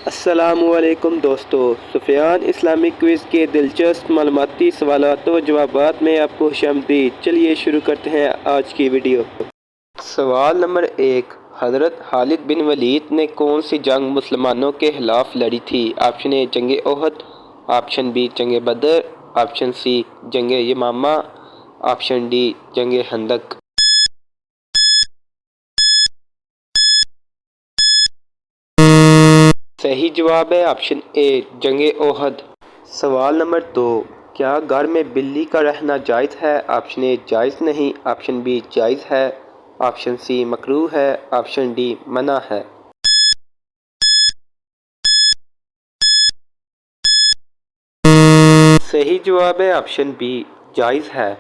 السلام علیکم دوستو، سفیان اسلامک کوئز کے دلچسپ معلوماتی سوالات و جوابات میں آپ کو خوش آمدید۔ چلیے شروع کرتے ہیں آج کی ویڈیو۔ سوال نمبر 1، حضرت خالد بن ولید نے کون سی جنگ مسلمانوں کے خلاف لڑی تھی؟ آپشن اے جنگ احد، آپشن بی جنگ بدر، آپشن سی جنگ یمامہ، آپشن ڈی جنگ خندق۔ صحیح جواب ہے آپشن اے جنگ احد۔ سوال نمبر 2، کیا گھر میں بلی کا رہنا جائز ہے؟ آپشن اے جائز نہیں، آپشن بی جائز ہے، آپشن سی مکروہ ہے، آپشن ڈی منع ہے۔ صحیح جواب ہے آپشن بی جائز ہے۔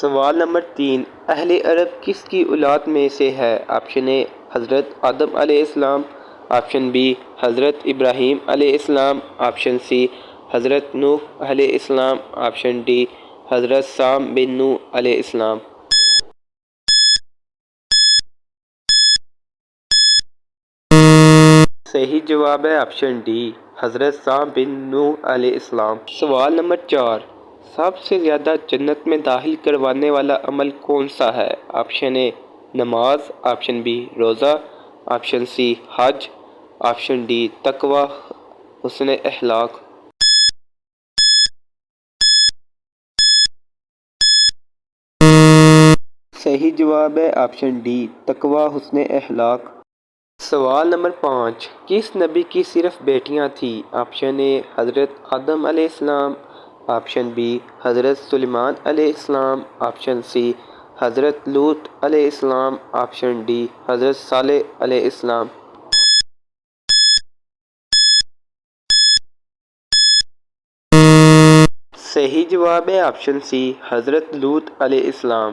سوال نمبر 3، اہل عرب کس کی اولاد میں سے ہے؟ آپشن اے حضرت آدم علیہ السلام، آپشن بی حضرت ابراہیم علیہ السلام، آپشن سی حضرت نوح علیہ السلام، آپشن ڈی حضرت سام بن نوح علیہ السلام۔ صحیح جواب ہے آپشن ڈی حضرت سام بن نوح علیہ السلام۔ سوال نمبر 4، سب سے زیادہ جنت میں داخل کروانے والا عمل کون سا ہے؟ آپشن اے نماز، آپشن بی روزہ، آپشن سی حج، آپشن ڈی تقوی حسن اخلاق۔ صحیح جواب ہے آپشن ڈی تقوی حسن اخلاق۔ سوال نمبر 5، کس نبی کی صرف بیٹیاں تھیں؟ آپشن اے حضرت آدم علیہ السلام، آپشن بی حضرت سلیمان علیہ السلام، آپشن سی حضرت لوط علیہ السلام، آپشن ڈی حضرت صالح علیہ السلام۔ صحیح جواب ہے آپشن سی حضرت لوط علیہ السلام۔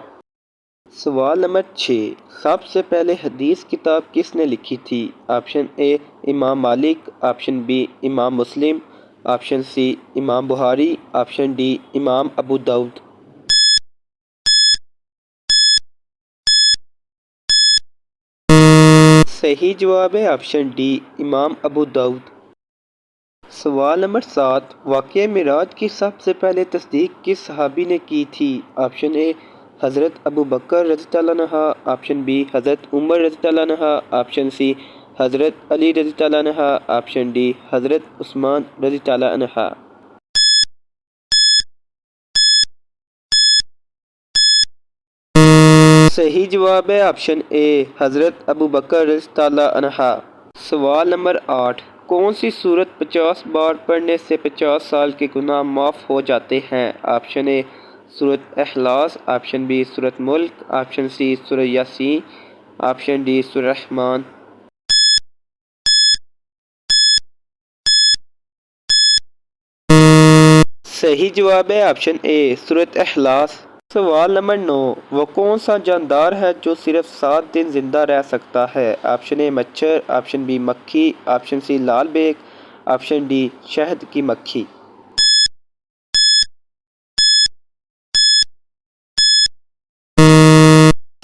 سوال نمبر 6، سب سے پہلے حدیث کتاب کس نے لکھی تھی؟ آپشن اے امام مالک، آپشن بی امام مسلم، آپشن سی امام بخاری، آپشن ڈی امام ابو داؤد۔ صحیح جواب ہے آپشن ڈی امام ابو داؤد۔ سوال نمبر 7، واقعہ معراج کی سب سے پہلے تصدیق کس صحابی نے کی تھی؟ آپشن اے حضرت ابو بکر رضی اللہ عنہ، آپشن بی حضرت عمر رضی اللہ عنہ، آپشن سی حضرت علی رضی اللہ عنہ، آپشن ڈی حضرت عثمان رضی اللہ عنہ۔ صحیح جواب ہے آپشن اے حضرت ابو بکر رضی اللہ عنہ۔ سوال نمبر 8، کون سی سورت 50 بار پڑھنے سے 50 سال کے گناہ معاف ہو جاتے ہیں؟ آپشن اے سورت اخلاص، آپشن بی سورت ملک، آپشن سی سورت یاسین، آپشن ڈی سورت رحمان۔ صحیح جواب ہے آپشن اے سورت اخلاص۔ سوال نمبر 9، وہ کون سا جاندار ہے جو صرف 7 دن زندہ رہ سکتا ہے؟ آپشن اے مچھر، آپشن بی مکھی، آپشن سی لال بیگ، آپشن ڈی شہد کی مکھی۔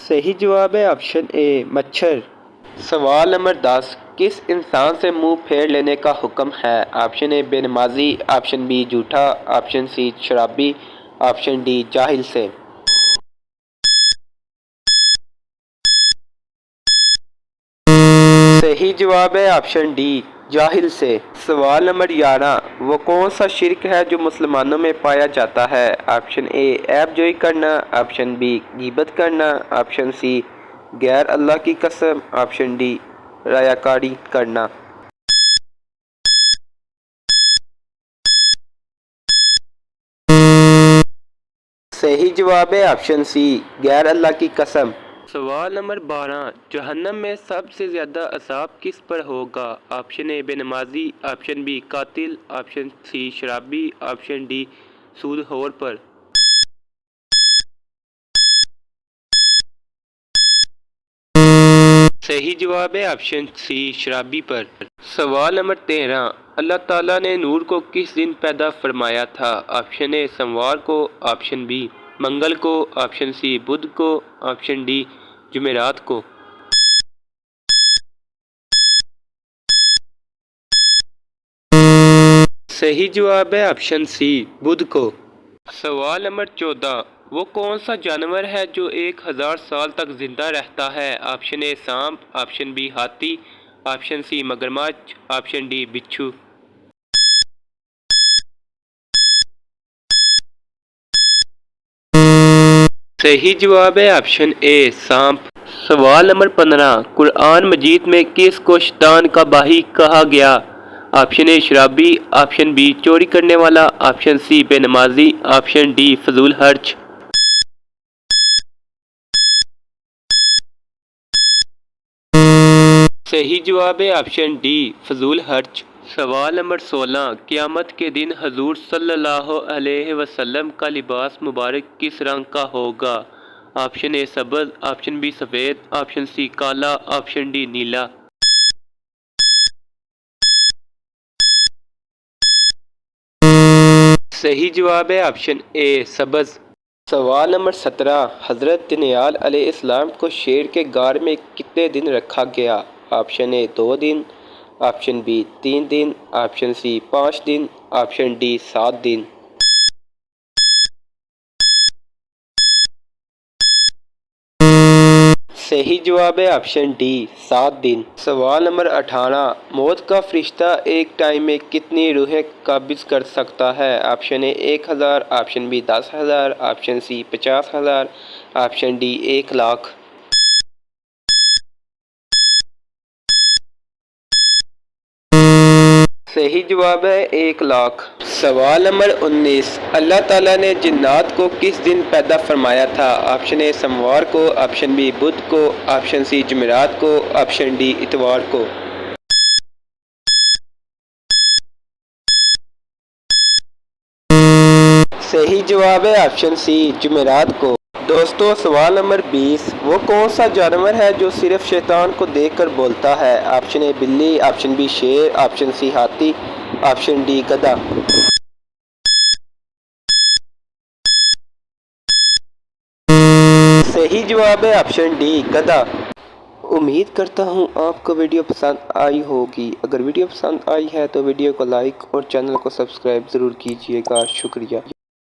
صحیح جواب ہے آپشن اے مچھر۔ سوال نمبر 10، کس انسان سے منہ پھیر لینے کا حکم ہے؟ آپشن اے بے نمازی، آپشن بی جھوٹا، آپشن سی شرابی، آپشن ڈی جاہل سے۔ صحیح جواب ہے آپشن ڈی جاہل سے۔ سوال نمبر 11، وہ کون سا شرک ہے جو مسلمانوں میں پایا جاتا ہے؟ آپشن اے عیب جوئی کرنا، آپشن بی غیبت کرنا، آپشن سی غیر اللہ کی قسم، آپشن ڈی ریاکاری کرنا۔ صحیح جواب ہے آپشن سی غیر اللہ کی قسم۔ سوال نمبر 12، جہنم میں سب سے زیادہ عذاب کس پر ہوگا؟ آپشن اے بے نمازی، آپشن بی قاتل، آپشن سی شرابی، آپشن ڈی سود خور پر۔ صحیح جواب ہے آپشن سی شرابی پر۔ سوال نمبر 13، اللہ تعالیٰ نے نور کو کس دن پیدا فرمایا تھا؟ آپشن اے سوموار کو، آپشن بی منگل کو، آپشن سی بدھ کو، آپشن ڈی جمعرات کو۔ صحیح جواب ہے آپشن سی بدھ کو۔ سوال نمبر 14، وہ کون سا جانور ہے جو 1000 سال تک زندہ رہتا ہے؟ آپشن اے سانپ، آپشن بی ہاتھی، آپشن سی مگرمچھ، آپشن ڈی بچھو۔ صحیح جواب ہے آپشن اے سانپ۔ سوال نمبر 15، قرآن مجید میں کس کو شیطان کا باغی کہا گیا؟ آپشن اے شرابی، آپشن بی چوری کرنے والا، آپشن سی بے نمازی، آپشن ڈی فضول خرچ۔ صحیح جواب ہے آپشن ڈی فضول خرچ۔ سوال نمبر 16، قیامت کے دن حضور صلی اللہ علیہ وسلم کا لباس مبارک کس رنگ کا ہوگا؟ آپشن اے سبز، آپشن بی سفید، آپشن سی کالا، آپشن ڈی نیلا۔ صحیح جواب ہے آپشن اے سبز۔ سوال نمبر 17، حضرت دانیال علیہ السلام کو شیر کے غار میں کتنے دن رکھا گیا؟ آپشن اے 2 دن، آپشن بی 3 دن، آپشن سی 5 دن، آپشن ڈی 7 دن۔ صحیح جواب ہے آپشن ڈی 7 دن۔ سوال نمبر 18، موت کا فرشتہ ایک ٹائم میں کتنی روحیں قابض کر سکتا ہے؟ Option A 1000، option B 10,000، option C 50,000، option D 1,00,000۔ صحیح جواب ہے 1,00,000۔ سوال نمبر 19، اللہ تعالیٰ نے جنات کو کس دن پیدا فرمایا تھا؟ آپشن اے سوموار کو، آپشن بی بدھ کو، آپشن سی جمعرات کو، آپشن ڈی اتوار کو۔ صحیح جواب ہے آپشن سی جمعرات کو۔ دوستو سوال نمبر 20، وہ کون سا جانور ہے جو صرف شیطان کو دیکھ کر بولتا ہے؟ آپشن اے بلی، آپشن بی شیر، آپشن سی ہاتھی، آپشن ڈی گدھا۔ صحیح جواب ہے آپشن ڈی گدھا۔ امید کرتا ہوں آپ کو ویڈیو پسند آئی ہوگی۔ اگر ویڈیو پسند آئی ہے تو ویڈیو کو لائک اور چینل کو سبسکرائب ضرور کیجیے گا۔ شکریہ۔